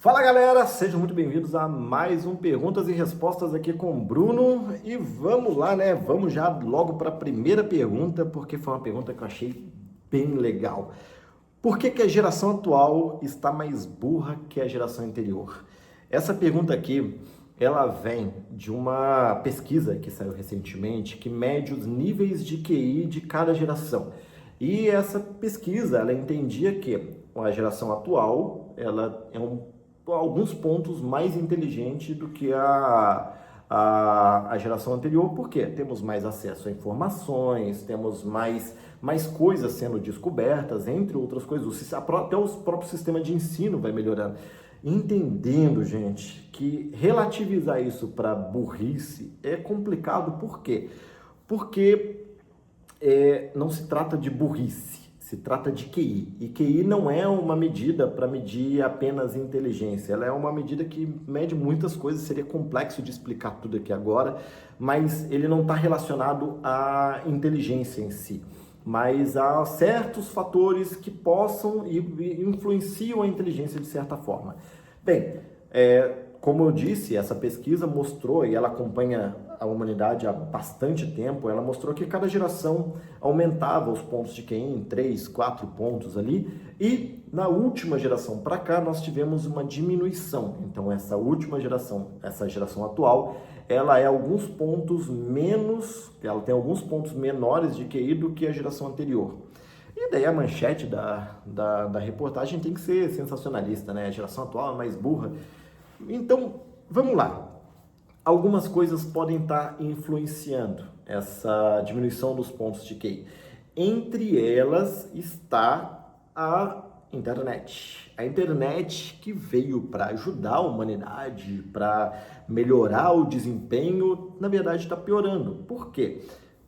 Fala galera, sejam muito bem-vindos a mais um Perguntas e Respostas aqui com o Bruno. E vamos lá, né? Vamos já logo para a primeira pergunta, porque foi uma pergunta que eu achei bem legal. Por que a geração atual está mais burra que a geração anterior? Essa pergunta aqui, ela vem de uma pesquisa que saiu recentemente, que mede os níveis de QI de cada geração. E essa pesquisa, ela entendia que a geração atual, ela é alguns pontos mais inteligente do que a geração anterior, porque temos mais acesso a informações, temos mais coisas sendo descobertas, entre outras coisas. Até o próprio sistema de ensino vai melhorando. Entendendo, gente, que relativizar isso para burrice é complicado, por quê? Porque não se trata de burrice, se trata de QI. E QI não é uma medida para medir apenas inteligência, ela é uma medida que mede muitas coisas, seria complexo de explicar tudo aqui agora, mas ele não está relacionado à inteligência em si, mas a certos fatores que possam e influenciam a inteligência de certa forma. Bem, como eu disse, essa pesquisa mostrou, e ela acompanha a humanidade há bastante tempo, ela mostrou que cada geração aumentava os pontos de QI em 3, 4 pontos ali, e na última geração para cá nós tivemos uma diminuição. Então essa última geração, essa geração atual, ela tem alguns pontos menores de QI do que a geração anterior. E daí a manchete da reportagem tem que ser sensacionalista, né? A geração atual é mais burra. Então, vamos lá. Algumas coisas podem estar influenciando essa diminuição dos pontos de QI. Entre elas está a internet. A internet que veio para ajudar a humanidade, para melhorar o desempenho, na verdade está piorando. Por quê?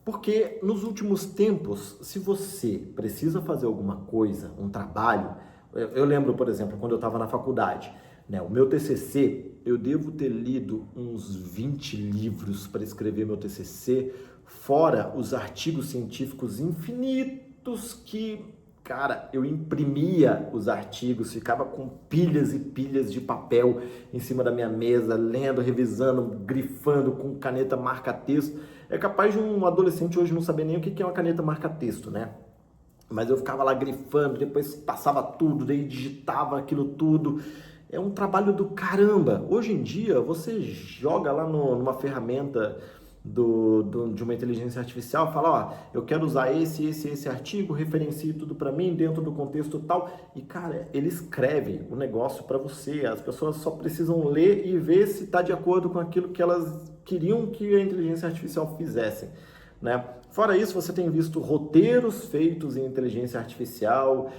Porque nos últimos tempos, se você precisa fazer alguma coisa, um trabalho, eu lembro, por exemplo, quando eu estava na faculdade, né, o meu TCC, eu devo ter lido uns 20 livros para escrever meu TCC, fora os artigos científicos infinitos que, cara, eu imprimia os artigos, ficava com pilhas e pilhas de papel em cima da minha mesa, lendo, revisando, grifando com caneta marca-texto. É capaz de um adolescente hoje não saber nem o que é uma caneta marca-texto, né? Mas eu ficava lá grifando, depois passava tudo, daí digitava aquilo tudo. É um trabalho do caramba. Hoje em dia, você joga lá numa ferramenta de uma inteligência artificial, fala, ó, eu quero usar esse artigo, referencie tudo para mim dentro do contexto tal. E, cara, ele escreve o negócio para você. As pessoas só precisam ler e ver se está de acordo com aquilo que elas queriam que a inteligência artificial fizesse, né? Fora isso, você tem visto roteiros feitos em inteligência artificial,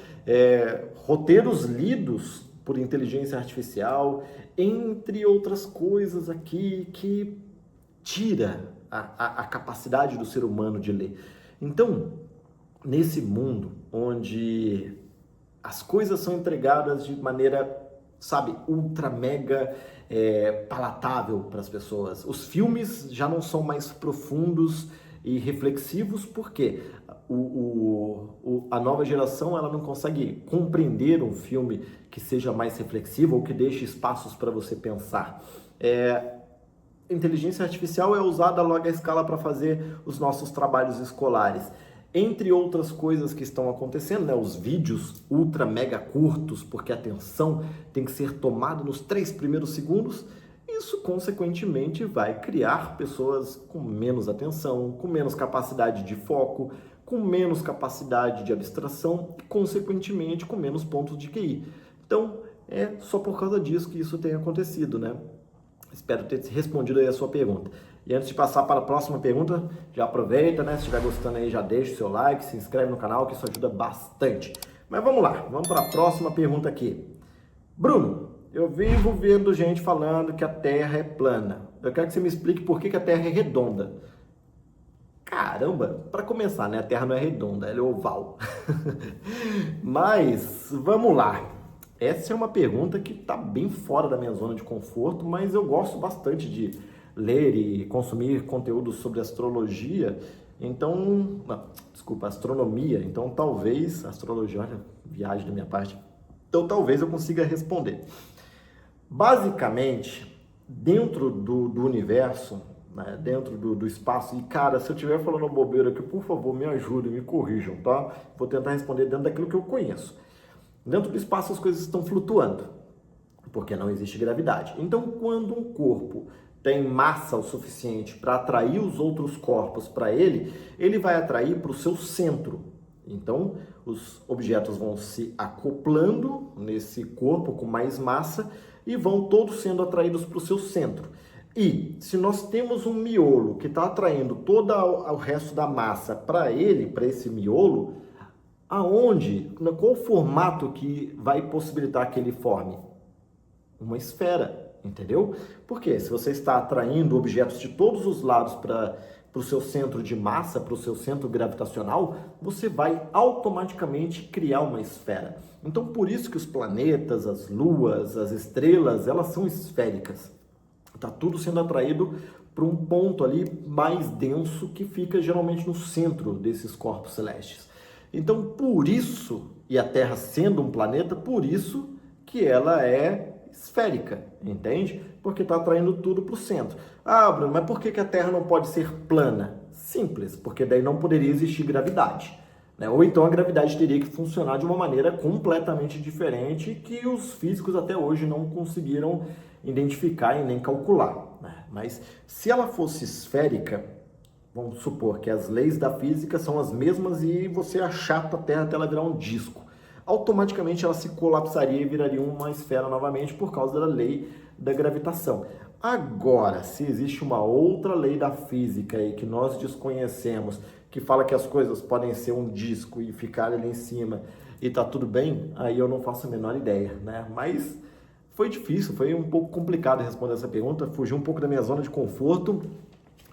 roteiros lidos por inteligência artificial, entre outras coisas aqui que tira a capacidade do ser humano de ler. Então, nesse mundo onde as coisas são entregadas de maneira, sabe, ultra mega palatável para as pessoas, os filmes já não são mais profundos e reflexivos, porque a nova geração ela não consegue compreender um filme que seja mais reflexivo ou que deixe espaços para você pensar. Inteligência artificial é usada a larga escala para fazer os nossos trabalhos escolares. Entre outras coisas que estão acontecendo, né, os vídeos ultra mega curtos, porque a atenção tem que ser tomada nos 3 primeiros segundos. Isso, consequentemente, vai criar pessoas com menos atenção, com menos capacidade de foco, com menos capacidade de abstração e, consequentemente, com menos pontos de QI. Então, é só por causa disso que isso tem acontecido, né? Espero ter respondido aí a sua pergunta. E antes de passar para a próxima pergunta, já aproveita, né? Se estiver gostando aí, já deixa o seu like, se inscreve no canal, que isso ajuda bastante. Mas vamos lá, vamos para a próxima pergunta aqui. Bruno, eu vivo vendo gente falando que a Terra é plana. Eu quero que você me explique por que a Terra é redonda. Caramba, para começar, né? A Terra não é redonda, ela é oval. Mas, vamos lá. Essa é uma pergunta que está bem fora da minha zona de conforto, mas eu gosto bastante de ler e consumir conteúdo sobre astrologia. Então, não, desculpa, astronomia. Então, talvez, astrologia, olha, viagem da minha parte. Então, talvez eu consiga responder. Basicamente, dentro do universo, né, dentro do espaço, e cara, se eu estiver falando bobeira aqui, por favor, me ajudem, me corrijam, tá? Vou tentar responder dentro daquilo que eu conheço. Dentro do espaço as coisas estão flutuando, porque não existe gravidade. Então, quando um corpo tem massa o suficiente para atrair os outros corpos para ele, ele vai atrair para o seu centro. Então, os objetos vão se acoplando nesse corpo com mais massa e vão todos sendo atraídos para o seu centro. E se nós temos um miolo que está atraindo todo o resto da massa para ele, para esse miolo, qual o formato que vai possibilitar que ele forme? Uma esfera, entendeu? Porque se você está atraindo objetos de todos os lados para o seu centro de massa, para o seu centro gravitacional, você vai automaticamente criar uma esfera. Então, por isso que os planetas, as luas, as estrelas, elas são esféricas. Está tudo sendo atraído para um ponto ali mais denso que fica geralmente no centro desses corpos celestes. Então, por isso, e a Terra sendo um planeta, por isso que ela é esférica, entende? Porque está atraindo tudo para o centro. Ah, Bruno, mas por que a Terra não pode ser plana? Simples, porque daí não poderia existir gravidade, né? Ou então a gravidade teria que funcionar de uma maneira completamente diferente que os físicos até hoje não conseguiram identificar e nem calcular, né? Mas se ela fosse esférica, vamos supor que as leis da física são as mesmas e você achata a Terra até ela virar um disco. Automaticamente ela se colapsaria e viraria uma esfera novamente por causa da lei da gravitação. Agora, se existe uma outra lei da física aí que nós desconhecemos, que fala que as coisas podem ser um disco e ficar ali em cima e tá tudo bem, aí eu não faço a menor ideia, né? Mas foi difícil, foi um pouco complicado responder essa pergunta, fugi um pouco da minha zona de conforto,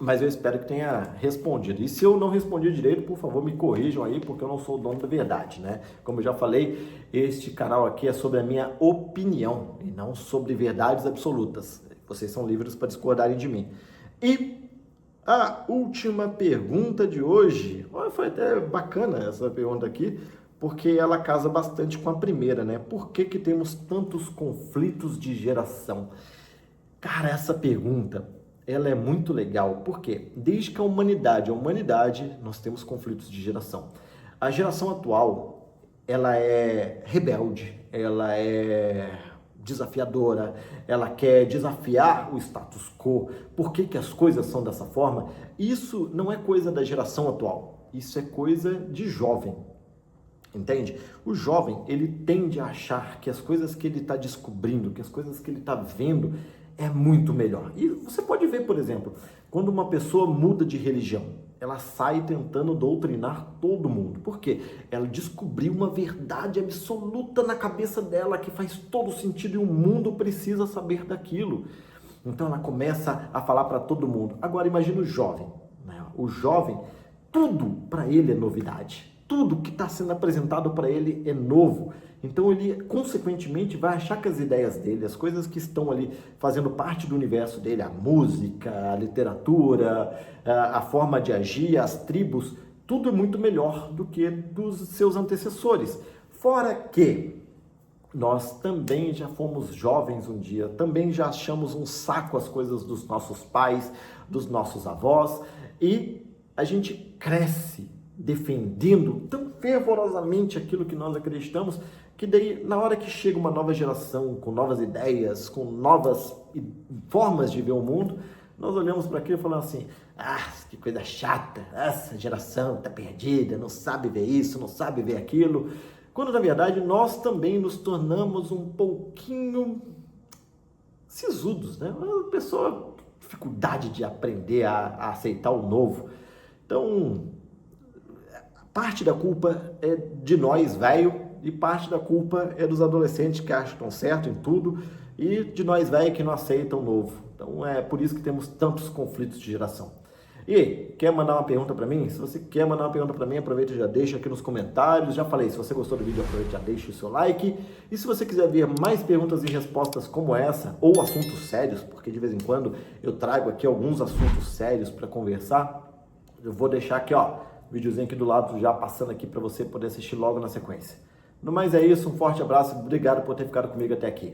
mas eu espero que tenha respondido. E se eu não respondi direito, por favor, me corrijam aí, porque eu não sou o dono da verdade, né? Como eu já falei, este canal aqui é sobre a minha opinião e não sobre verdades absolutas. Vocês são livres para discordarem de mim. E a última pergunta de hoje, foi até bacana essa pergunta aqui, porque ela casa bastante com a primeira, né? Por que temos tantos conflitos de geração? Cara, essa pergunta ela é muito legal, porque desde que a humanidade, nós temos conflitos de geração. A geração atual, ela é rebelde, ela é desafiadora, ela quer desafiar o status quo. Por que as coisas são dessa forma? Isso não é coisa da geração atual, isso é coisa de jovem. Entende? O jovem, ele tende a achar que as coisas que ele está descobrindo, que as coisas que ele está vendo é muito melhor. E você pode ver, por exemplo, quando uma pessoa muda de religião, ela sai tentando doutrinar todo mundo. Por quê? Ela descobriu uma verdade absoluta na cabeça dela que faz todo sentido e o mundo precisa saber daquilo. Então ela começa a falar para todo mundo. Agora imagina o jovem, né? O jovem, tudo para ele é novidade. Tudo que está sendo apresentado para ele é novo. Então ele, consequentemente, vai achar que as ideias dele, as coisas que estão ali fazendo parte do universo dele, a música, a literatura, a forma de agir, as tribos, tudo é muito melhor do que dos seus antecessores. Fora que nós também já fomos jovens um dia, também já achamos um saco as coisas dos nossos pais, dos nossos avós, e a gente cresce defendendo tão fervorosamente aquilo que nós acreditamos, que daí, na hora que chega uma nova geração, com novas ideias, com novas formas de ver o mundo, nós olhamos para aquilo e falamos assim, que coisa chata, essa geração está perdida, não sabe ver isso, não sabe ver aquilo, quando na verdade nós também nos tornamos um pouquinho sisudos, né? Uma pessoa, dificuldade de aprender a aceitar o novo. Então, parte da culpa é de nós, velho, e parte da culpa é dos adolescentes que acham que estão certo em tudo e de nós, velho, que não aceitam o novo. Então é por isso que temos tantos conflitos de geração. E quer mandar uma pergunta para mim? Se você quer mandar uma pergunta para mim, aproveita e já deixa aqui nos comentários. Já falei, se você gostou do vídeo, aproveita e já deixa o seu like. E se você quiser ver mais perguntas e respostas como essa, ou assuntos sérios, porque de vez em quando eu trago aqui alguns assuntos sérios para conversar, eu vou deixar aqui, ó, videozinho aqui do lado já passando aqui para você poder assistir logo na sequência. No mais é isso, um forte abraço, obrigado por ter ficado comigo até aqui.